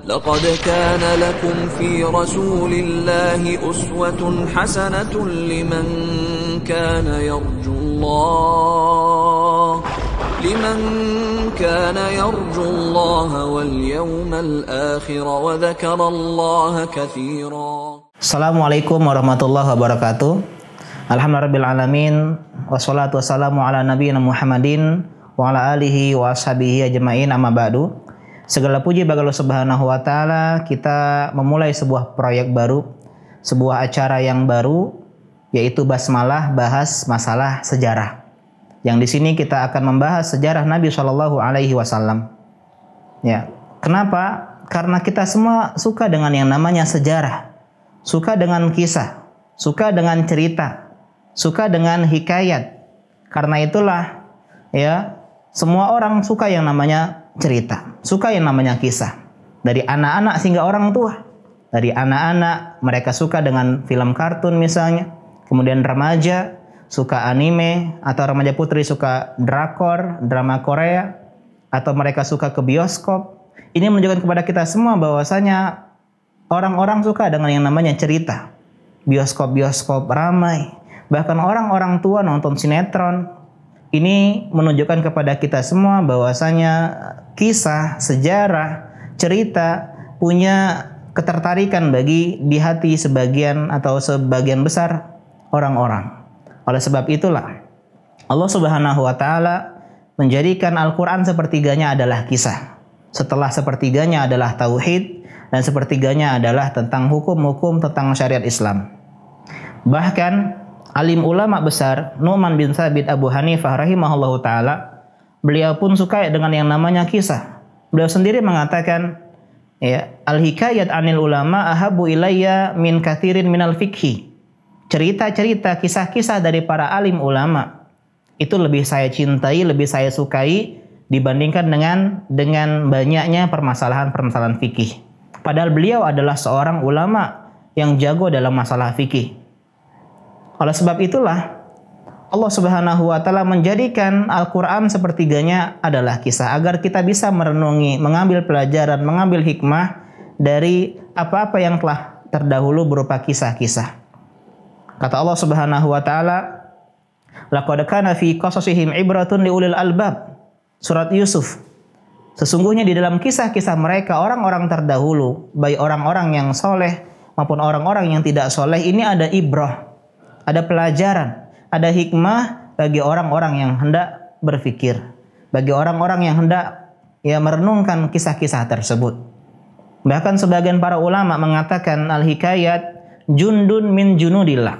لقد كان لكم في رسول الله أسوة حسنة لمن كان يرجو الله واليوم الآخر وذكر الله كثيرا. Assalamualaikum warahmatullahi wabarakatuh. Alhamdulillahirrabbilalamin. Wassalatu wassalamu ala nabiyina Muhammadin wa ala alihi wa ashabihi ajma'in, amma ba'du. Segala puji bagi Allah Subhanahu wa taala. Kita memulai sebuah proyek baru, sebuah acara yang baru, yaitu Basmalah, bahas masalah sejarah. Yang di sini kita akan membahas sejarah Nabi Shallallahu alaihi wasallam. Ya, kenapa? Karena kita semua suka dengan yang namanya sejarah. Suka dengan kisah, suka dengan cerita, suka dengan hikayat. Karena itulah ya, semua orang suka yang namanya cerita, suka yang namanya kisah. Dari anak-anak hingga orang tua. Dari anak-anak mereka suka dengan film kartun misalnya, kemudian remaja suka anime, atau remaja putri suka drakor, drama Korea, atau mereka suka ke bioskop. Ini menunjukkan kepada kita semua bahwasanya orang-orang suka dengan yang namanya cerita. Bioskop-bioskop ramai. Bahkan orang-orang tua nonton sinetron. Ini menunjukkan kepada kita semua bahwasanya kisah, sejarah, cerita punya ketertarikan di hati sebagian atau sebagian besar orang-orang. Oleh sebab itulah Allah Subhanahu wa taala menjadikan Al-Qur'an sepertiganya adalah kisah. Setelah sepertiganya adalah tauhid, dan sepertiganya adalah tentang hukum-hukum tentang syariat Islam. Bahkan alim ulama besar Nu'man bin Thabit Abu Hanifah rahimahullahu taala, beliau pun suka dengan yang namanya kisah. Beliau sendiri mengatakan, ya, al-hikayat anil ulama ahabu ilayya min kathirin minal fikhi. Cerita-cerita, kisah-kisah dari para alim ulama itu lebih saya cintai, lebih saya sukai dibandingkan dengan banyaknya permasalahan-permasalahan fikih. Padahal beliau adalah seorang ulama yang jago dalam masalah fikih. Oleh sebab itulah Allah Subhanahu wa taala menjadikan Al-Qur'an sepertiganya adalah kisah, agar kita bisa merenungi, mengambil pelajaran, mengambil hikmah dari apa-apa yang telah terdahulu berupa kisah-kisah. Kata Allah Subhanahu wa taala, laqad kana fi qasasihim ibratun liulil albab. Surat Yusuf. Sesungguhnya di dalam kisah-kisah mereka orang-orang terdahulu, baik orang-orang yang soleh maupun orang-orang yang tidak soleh, ini ada ibrah, ada pelajaran, ada hikmah bagi orang-orang yang hendak berfikir, bagi orang-orang yang hendak merenungkan kisah-kisah tersebut. Bahkan sebagian para ulama mengatakan al-hikayat jundun min junudillah.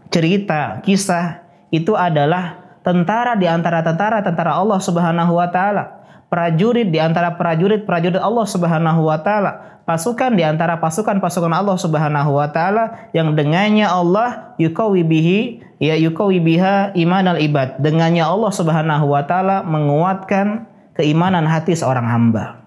Cerita, kisah itu adalah tentara di antara tentara Allah Subhanahu wa taala. Prajurit di antara prajurit Allah Subhanahu wa taala, pasukan di antara pasukan Allah Subhanahu wa taala yang dengannya Allah yuqawi biha imanal ibad. Dengannya Allah Subhanahu wa taala menguatkan keimanan hati seorang hamba.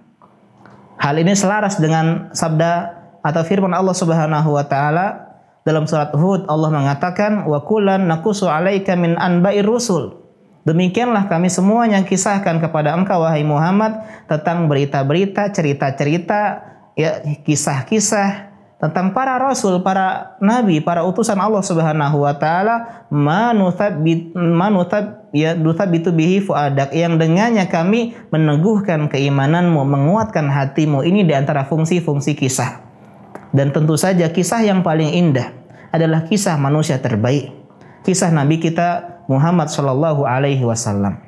Hal ini selaras dengan sabda atau firman Allah Subhanahu wa taala dalam surat Hud. Allah mengatakan, wa kullan naqussu 'alaika min anba'ir rusul. Demikianlah kami semuanya kisahkan kepada engkau wahai Muhammad tentang berita-berita, cerita-cerita, ya, kisah-kisah tentang para rasul, para nabi, para utusan Allah Subhanahu wa taala, nuthabbitu bihi fuadak, yang dengannya kami meneguhkan keimananmu, menguatkan hatimu. Ini di antara fungsi-fungsi kisah. Dan tentu saja kisah yang paling indah adalah kisah manusia terbaik, kisah Nabi kita Muhammad Shallallahu alaihi wasallam.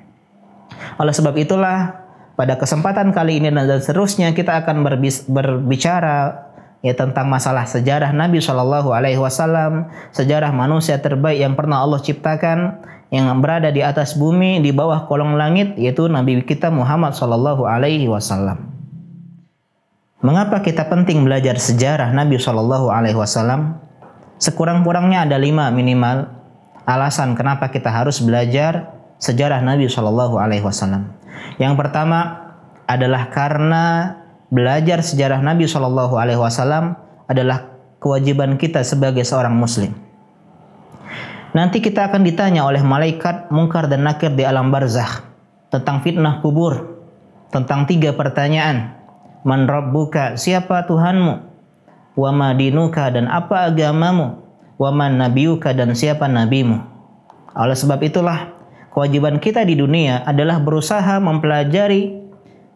Oleh sebab itulah pada kesempatan kali ini dan seterusnya kita akan berbicara tentang masalah sejarah Nabi Shallallahu alaihi wasallam, sejarah manusia terbaik yang pernah Allah ciptakan, yang berada di atas bumi, di bawah kolong langit, yaitu Nabi kita Muhammad Shallallahu alaihi wasallam. Mengapa kita penting belajar sejarah Nabi Shallallahu alaihi wasallam? Sekurang-kurangnya ada 5 minimal alasan kenapa kita harus belajar sejarah Nabi Shallallahu alaihi wasallam. Yang pertama adalah karena belajar sejarah Nabi Shallallahu alaihi wasallam adalah kewajiban kita sebagai seorang muslim. Nanti kita akan ditanya oleh malaikat Munkar dan Nakir di alam barzakh tentang fitnah kubur, tentang 3 pertanyaan. Man rabbuka, siapa Tuhanmu? Wa ma dinuka, dan apa agamamu? Wa man nabiyuka, dan siapa nabimu? Oleh sebab itulah kewajiban kita di dunia adalah berusaha mempelajari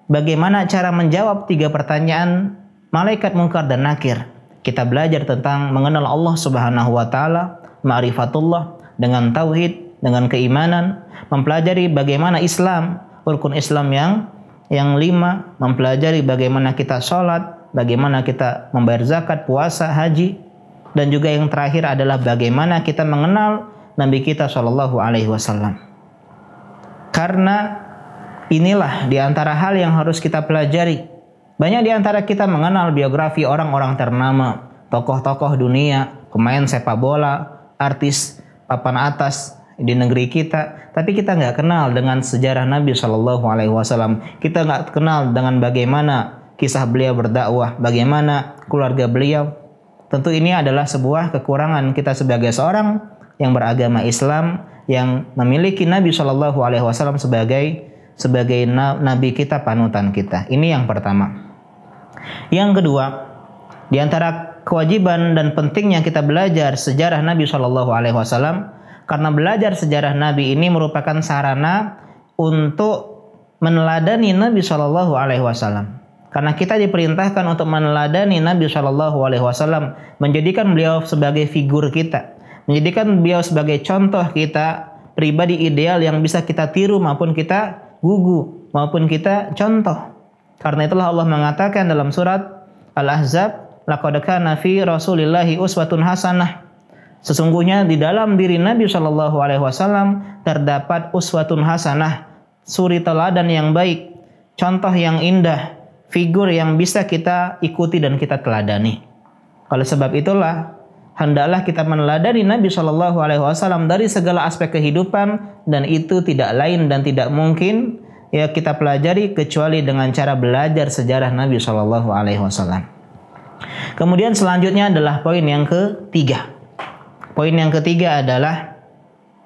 bagaimana cara menjawab 3 pertanyaan malaikat mungkar dan nakir. Kita belajar tentang mengenal Allah Subhanahu wa taala, ma'rifatullah dengan tauhid, dengan keimanan, mempelajari bagaimana Islam, rukun Islam yang 5, mempelajari bagaimana kita sholat, bagaimana kita membayar zakat, puasa, haji, dan juga yang terakhir adalah bagaimana kita mengenal Nabi kita Shallallahu Alaihi Wasallam. Karena inilah di antara hal yang harus kita pelajari. Banyak di antara kita mengenal biografi orang-orang ternama, tokoh-tokoh dunia, pemain sepak bola, artis papan atas di negeri kita, tapi kita nggak kenal dengan sejarah Nabi Shallallahu Alaihi Wasallam. Kita nggak kenal dengan bagaimana kisah beliau berdakwah, bagaimana keluarga beliau. Tentu ini adalah sebuah kekurangan kita sebagai seorang yang beragama Islam, yang memiliki Nabi Shallallahu Alaihi Wasallam sebagai nabi kita, panutan kita. Ini yang pertama. Yang kedua, di antara kewajiban dan pentingnya kita belajar sejarah Nabi Shallallahu Alaihi Wasallam, karena belajar sejarah Nabi ini merupakan sarana untuk meneladani Nabi Shallallahu Alaihi Wasallam. Karena kita diperintahkan untuk meneladani Nabi Shallallahu Alaihi Wasallam, menjadikan beliau sebagai figur kita, menjadikan beliau sebagai contoh kita, pribadi ideal yang bisa kita tiru maupun kita gugu maupun kita contoh. Karena itulah Allah mengatakan dalam surat Al-Ahzab, laqad kana fi Rasulillahi uswatun hasanah. Sesungguhnya di dalam diri Nabi Shallallahu Alaihi Wasallam terdapat uswatun hasanah, suri teladan yang baik, contoh yang indah, figur yang bisa kita ikuti dan kita teladani. Oleh sebab itulah hendaklah kita meneladani Nabi Shallallahu Alaihi Wasallam dari segala aspek kehidupan, dan itu tidak lain dan tidak mungkin ya kita pelajari kecuali dengan cara belajar sejarah Nabi Shallallahu Alaihi Wasallam. Kemudian selanjutnya adalah poin yang ketiga. Poin yang ketiga adalah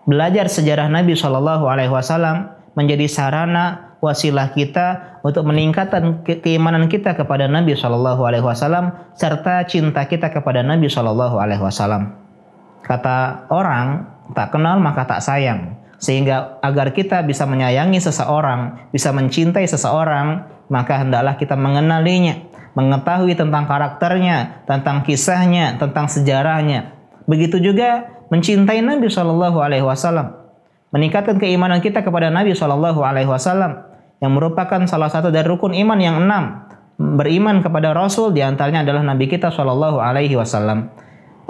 belajar sejarah Nabi Shallallahu Alaihi Wasallam menjadi sarana wasilah kita untuk meningkatkan keimanan kita kepada Nabi Shallallahu Alaihi Wasallam serta cinta kita kepada Nabi Shallallahu Alaihi Wasallam. Kata orang, tak kenal maka tak sayang. Sehingga agar kita bisa menyayangi seseorang, bisa mencintai seseorang, maka hendaklah kita mengenalinya, mengetahui tentang karakternya, tentang kisahnya, tentang sejarahnya. Begitu juga mencintai Nabi Shallallahu Alaihi Wasallam, meningkatkan keimanan kita kepada Nabi Shallallahu Alaihi Wasallam, yang merupakan salah satu dari rukun iman yang 6. Beriman kepada Rasul, diantaranya adalah Nabi kita Shallallahu Alaihi Wasallam.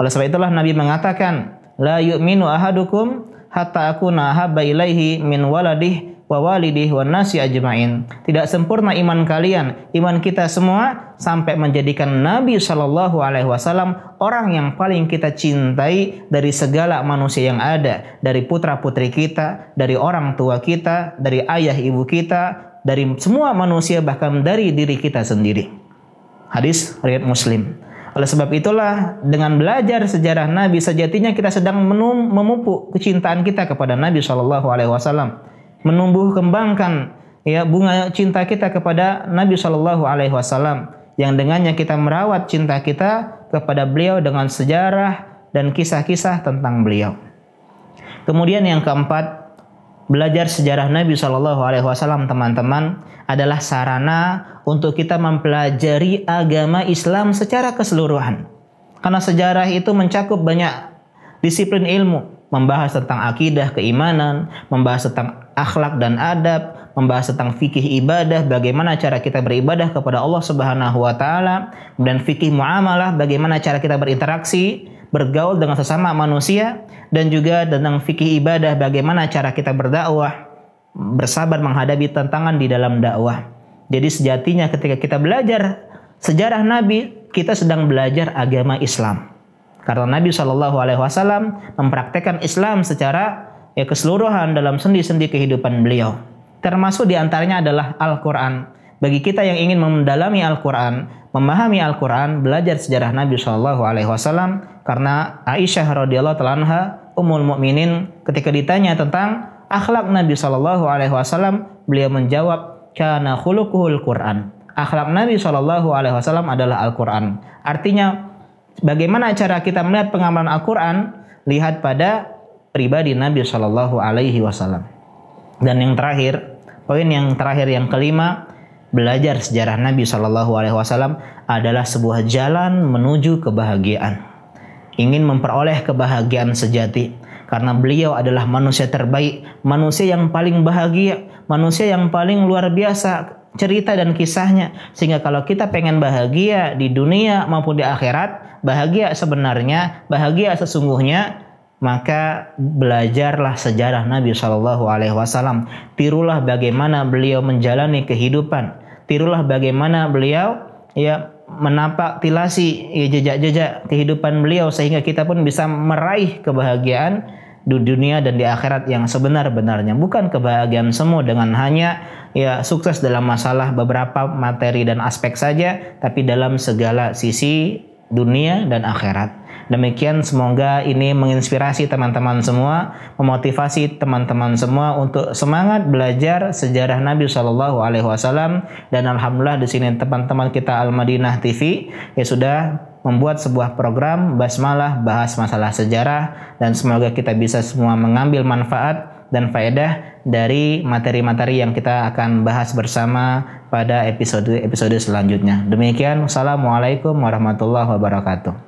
Oleh sebab itulah Nabi mengatakan, la yu'minu ahadukum hatta akuna ahabba ilaihi min waladih wa walidih wa nasi ajma'in. Tidak sempurna iman kalian, iman kita semua, sampai menjadikan Nabi Shallallahu Alaihi Wasallam orang yang paling kita cintai dari segala manusia yang ada, dari putra putri kita, dari orang tua kita, dari ayah ibu kita, dari semua manusia, bahkan dari diri kita sendiri. Hadis riwayat Muslim. Oleh sebab itulah dengan belajar sejarah Nabi, sejatinya kita sedang memupuk kecintaan kita kepada Nabi Shallallahu Alaihi Wasallam, menumbuh kembangkan ya bunga cinta kita kepada Nabi Shallallahu Alaihi Wasallam, yang dengannya kita merawat cinta kita kepada beliau dengan sejarah dan kisah-kisah tentang beliau. Kemudian yang keempat, belajar sejarah Nabi Shallallahu Alaihi Wasallam, teman-teman, adalah sarana untuk kita mempelajari agama Islam secara keseluruhan. Karena sejarah itu mencakup banyak disiplin ilmu, membahas tentang akidah, keimanan, membahas tentang akhlak dan adab, membahas tentang fikih ibadah, bagaimana cara kita beribadah kepada Allah Subhanahu wa taala, dan fikih muamalah, bagaimana cara kita berinteraksi, bergaul dengan sesama manusia, dan juga tentang fikih ibadah, bagaimana cara kita berdakwah, bersabar menghadapi tantangan di dalam dakwah. Jadi sejatinya ketika kita belajar sejarah Nabi, kita sedang belajar agama Islam. Karena Nabi Shallallahu Alaihi Wasallam mempraktekkan Islam secara keseluruhan dalam sendi-sendi kehidupan beliau. Termasuk diantaranya adalah Al-Quran. Bagi kita yang ingin mendalami Al-Quran, memahami Al-Quran, belajar sejarah Nabi Shallallahu Alaihi Wasallam. Karena Aisyah radhiyallahu anha, Ummul Mukminin, ketika ditanya tentang akhlak Nabi Shallallahu Alaihi Wasallam, beliau menjawab, kana khuluquhul Quran. akhlak Nabi SAW adalah Al-Quran. Artinya, bagaimana cara kita melihat pengamalan Al-Quran? Lihat pada pribadi Nabi SAW. Dan yang terakhir, poin yang terakhir yang kelima, belajar sejarah Nabi SAW adalah sebuah jalan menuju kebahagiaan. Ingin memperoleh kebahagiaan sejati. Karena beliau adalah manusia terbaik, manusia yang paling bahagia, manusia yang paling luar biasa cerita dan kisahnya. Sehingga kalau kita pengen bahagia di dunia maupun di akhirat, bahagia sebenarnya, bahagia sesungguhnya, maka belajarlah sejarah Nabi SAW. Tirulah bagaimana beliau menjalani kehidupan. Tirulah bagaimana beliau menapak tilasi jejak-jejak kehidupan beliau, sehingga kita pun bisa meraih kebahagiaan di dunia dan di akhirat yang sebenar-benarnya. Bukan kebahagiaan semu dengan hanya sukses dalam masalah beberapa materi dan aspek saja, tapi dalam segala sisi dunia dan akhirat. Demikian, semoga ini menginspirasi teman-teman semua, memotivasi teman-teman semua untuk semangat belajar sejarah Nabi SAW. Dan alhamdulillah di sini teman-teman kita Al-Madinah TV sudah membuat sebuah program Basmalah bahas masalah sejarah, dan semoga kita bisa semua mengambil manfaat dan faedah dari materi-materi yang kita akan bahas bersama pada episode selanjutnya. Demikian, wassalamualaikum warahmatullahi wabarakatuh.